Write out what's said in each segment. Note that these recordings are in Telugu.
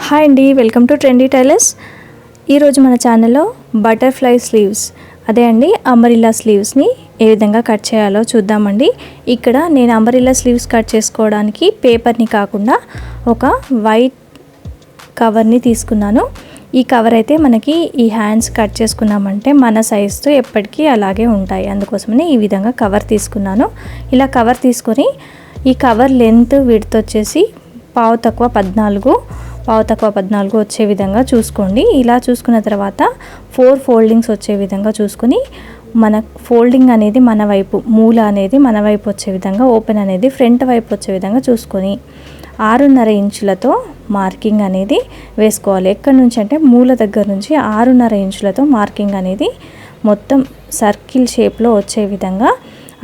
హాయ్ అండి, వెల్కమ్ టు ట్రెండీ టైలర్స్. ఈరోజు మన ఛానల్లో బటర్ఫ్లై స్లీవ్స్, అదే అండి అంబ్రెల్లా స్లీవ్స్ని ఏ విధంగా కట్ చేయాలో చూద్దామండి. ఇక్కడ నేను అంబ్రెల్లా స్లీవ్స్ కట్ చేసుకోవడానికి పేపర్ని కాకుండా ఒక వైట్ కవర్ని తీసుకున్నాను. ఈ కవర్ అయితే మనకి ఈ హ్యాండ్స్ కట్ చేసుకున్నామంటే మన సైజుతో ఎప్పటికీ అలాగే ఉంటాయి. అందుకోసమని ఈ విధంగా కవర్ తీసుకున్నాను. ఇలా కవర్ తీసుకొని ఈ కవర్ లెంత్ విడ్త్ వచ్చేసి పావు తక్కువ 14 వచ్చే విధంగా చూసుకోండి. ఇలా చూసుకున్న తర్వాత 4 ఫోల్డింగ్స్ వచ్చే విధంగా చూసుకొని మన ఫోల్డింగ్ అనేది మన వైపు, మూల అనేది మన వైపు వచ్చే విధంగా, ఓపెన్ అనేది ఫ్రంట్ వైపు వచ్చే విధంగా చూసుకొని 6.5 ఇంచులతో మార్కింగ్ అనేది వేసుకోవాలి. ఎక్కడి నుంచి అంటే మూల దగ్గర నుంచి 6.5 ఇంచులతో మార్కింగ్ అనేది మొత్తం సర్కిల్ షేప్లో వచ్చే విధంగా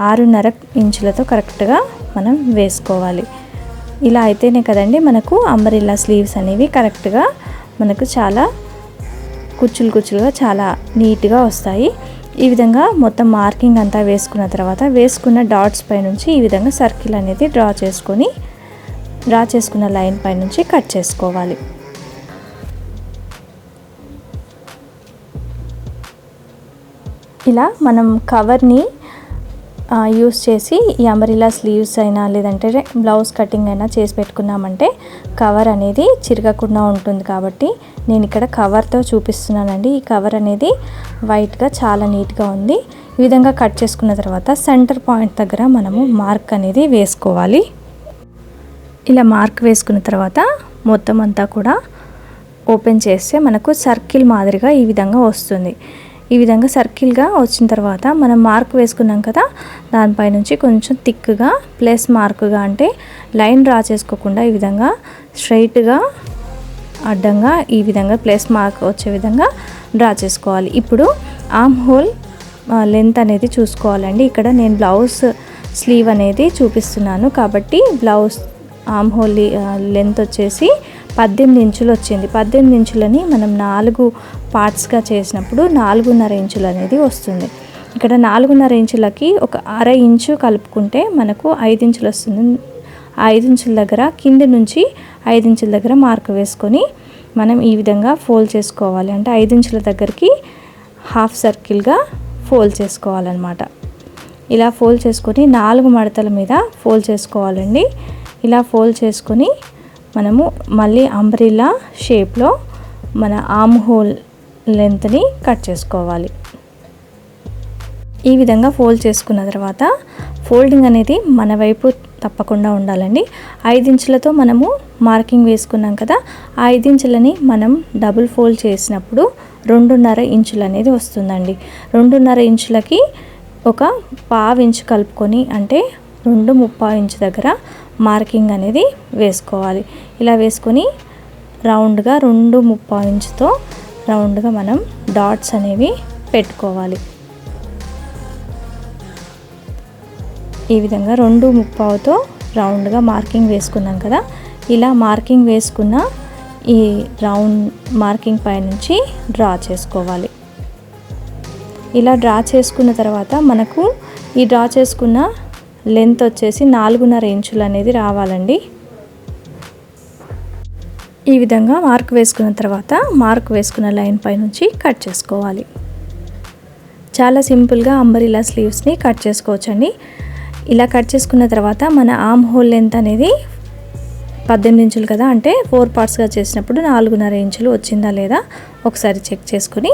6.5 ఇంచులతో కరెక్ట్గా మనం వేసుకోవాలి. ఇలా అయితేనే కదండి మనకు అంబ్రెల్లా స్లీవ్స్ అనేవి కరెక్ట్గా మనకు చాలా కుచ్చులుగా చాలా నీట్గా వస్తాయి. ఈ విధంగా మొత్తం మార్కింగ్ అంతా వేసుకున్న తర్వాత వేసుకున్న డాట్స్ పై నుంచి ఈ విధంగా సర్కిల్ అనేది డ్రా చేసుకున్న లైన్ పై నుంచి కట్ చేసుకోవాలి. ఇలా మనం కవర్ని యూస్ చేసి ఈ అంబ్రెల్లా స్లీవ్స్ అయినా లేదంటే బ్లౌజ్ కటింగ్ అయినా చేసి పెట్టుకున్నామంటే కవర్ అనేది చిరగకుండా ఉంటుంది. కాబట్టి నేను ఇక్కడ కవర్తో చూపిస్తున్నానండి. ఈ కవర్ అనేది వైట్గా చాలా నీట్గా ఉంది. ఈ విధంగా కట్ చేసుకున్న తర్వాత సెంటర్ పాయింట్ దగ్గర మనము మార్క్ అనేది వేసుకోవాలి. ఇలా మార్క్ వేసుకున్న తర్వాత మొత్తం అంతా కూడా ఓపెన్ చేస్తే మనకు సర్కిల్ మాదిరిగా ఈ విధంగా వస్తుంది. ఈ విధంగా సర్కిల్గా వచ్చిన తర్వాత మనం మార్క్ వేసుకున్నాం కదా, దానిపై నుంచి కొంచెం థిక్గా ప్లస్ మార్కుగా అంటే లైన్ డ్రా చేసుకోకుండా ఈ విధంగా స్ట్రైట్గా అడ్డంగా ఈ విధంగా ప్లస్ మార్క్ వచ్చే విధంగా డ్రా చేసుకోవాలి. ఇప్పుడు ఆర్మ్ హోల్ లెంత్ అనేది చూసుకోవాలండి. ఇక్కడ నేను బ్లౌజ్ స్లీవ్ అనేది చూపిస్తున్నాను కాబట్టి బ్లౌజ్ ఆర్మ్ హోల్ లెంత్ వచ్చేసి 18 ఇంచులు వచ్చింది. 18 ఇంచులని మనం 4 పార్ట్స్గా చేసినప్పుడు 4.5 ఇంచులు అనేది వస్తుంది. ఇక్కడ 4.5 ఇంచులకి ఒక 1/2 ఇంచు కలుపుకుంటే మనకు 5 ఇంచులు వస్తుంది. 5 ఇంచుల దగ్గర కింది నుంచి 5 ఇంచుల దగ్గర మార్క్ వేసుకొని మనం ఈ విధంగా ఫోల్డ్ చేసుకోవాలి. అంటే 5 ఇంచుల దగ్గరికి హాఫ్ సర్కిల్గా ఫోల్డ్ చేసుకోవాలన్నమాట. ఇలా ఫోల్డ్ చేసుకొని 4 మడతల మీద ఫోల్డ్ చేసుకోవాలండి. ఇలా ఫోల్డ్ చేసుకొని మనము మళ్ళీ అంబ్రెల్లా షేప్లో మన ఆర్మ్ హోల్ లెంత్ని కట్ చేసుకోవాలి. ఈ విధంగా ఫోల్డ్ చేసుకున్న తర్వాత ఫోల్డింగ్ అనేది మన వైపు తప్పకుండా ఉండాలండి. 5 ఇంచులతో మనము మార్కింగ్ వేసుకున్నాం కదా, ఆ 5 ఇంచులని మనం డబుల్ ఫోల్డ్ చేసినప్పుడు 2.5 ఇంచులు అనేది వస్తుందండి. 2.5 ఇంచులకి ఒక పావు ఇంచు కలుపుకొని అంటే 2.35 ఇంచు దగ్గర మార్కింగ్ అనేది వేసుకోవాలి. ఇలా వేసుకొని రౌండ్గా 2.35 ఇంచుతో రౌండ్గా మనం డాట్స్ అనేవి పెట్టుకోవాలి. ఈ విధంగా 2.35తో రౌండ్గా మార్కింగ్ వేసుకున్నాం కదా, ఇలా మార్కింగ్ వేసుకున్న ఈ రౌండ్ మార్కింగ్ పై నుంచి డ్రా చేసుకోవాలి. ఇలా డ్రా చేసుకున్న తర్వాత మనకు ఈ డ్రా చేసుకున్న లెంత్ వచ్చేసి 4.5 ఇంచులు అనేది రావాలండి. ఈ విధంగా మార్క్ వేసుకున్న తర్వాత మార్క్ వేసుకున్న లైన్ పై నుంచి కట్ చేసుకోవాలి. చాలా సింపుల్గా అంబ్రెల్లా స్లీవ్స్ని కట్ చేసుకోవచ్చండి. ఇలా కట్ చేసుకున్న తర్వాత మన ఆర్మ్ హోల్ లెంత్ అనేది 18 ఇంచులు కదా, అంటే 4 పార్ట్స్గా చేసినప్పుడు 4.5 ఇంచులు వచ్చిందా లేదా ఒకసారి చెక్ చేసుకుని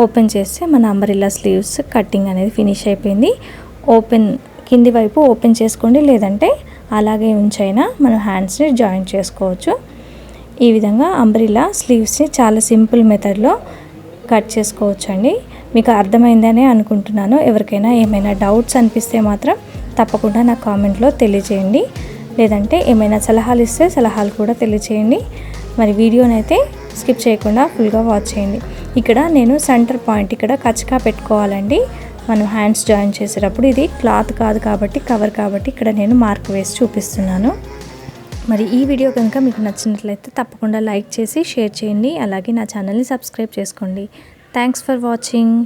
ఓపెన్ చేస్తే మన అంబ్రెల్లా స్లీవ్స్ కటింగ్ అనేది ఫినిష్ అయిపోయింది. కింది వైపు ఓపెన్ చేసుకోండి, లేదంటే అలాగే ఉంచైనా మనం హ్యాండ్స్ని జాయింట్ చేసుకోవచ్చు. ఈ విధంగా అంబ్రెల్లా స్లీవ్స్ని చాలా సింపుల్ మెథడ్లో కట్ చేసుకోవచ్చు అండి. మీకు అర్థమైందనే అనుకుంటున్నాను. ఎవరికైనా ఏమైనా డౌట్స్ అనిపిస్తే మాత్రం తప్పకుండా నా కామెంట్లో తెలియజేయండి, లేదంటే ఏమైనా సలహాలు ఇస్తే సలహాలు కూడా తెలియజేయండి. మరి వీడియోనైతే స్కిప్ చేయకుండా ఫుల్గా వాచ్ చేయండి. ఇక్కడ నేను సెంటర్ పాయింట్ ఇక్కడ కచ్చగా పెట్టుకోవాలండి. మనం హ్యాండ్స్ జాయిన్ చేసేటప్పుడు ఇది క్లాత్ కాదు కాబట్టి కవర్ కాబట్టి ఇక్కడ నేను మార్క్ వేసి చూపిస్తున్నాను. మరి ఈ వీడియో కనుక మీకు నచ్చినట్లయితే తప్పకుండా లైక్ చేసి షేర్ చేయండి. అలాగే నా ఛానల్ని సబ్స్క్రైబ్ చేసుకోండి. Thanks for watching.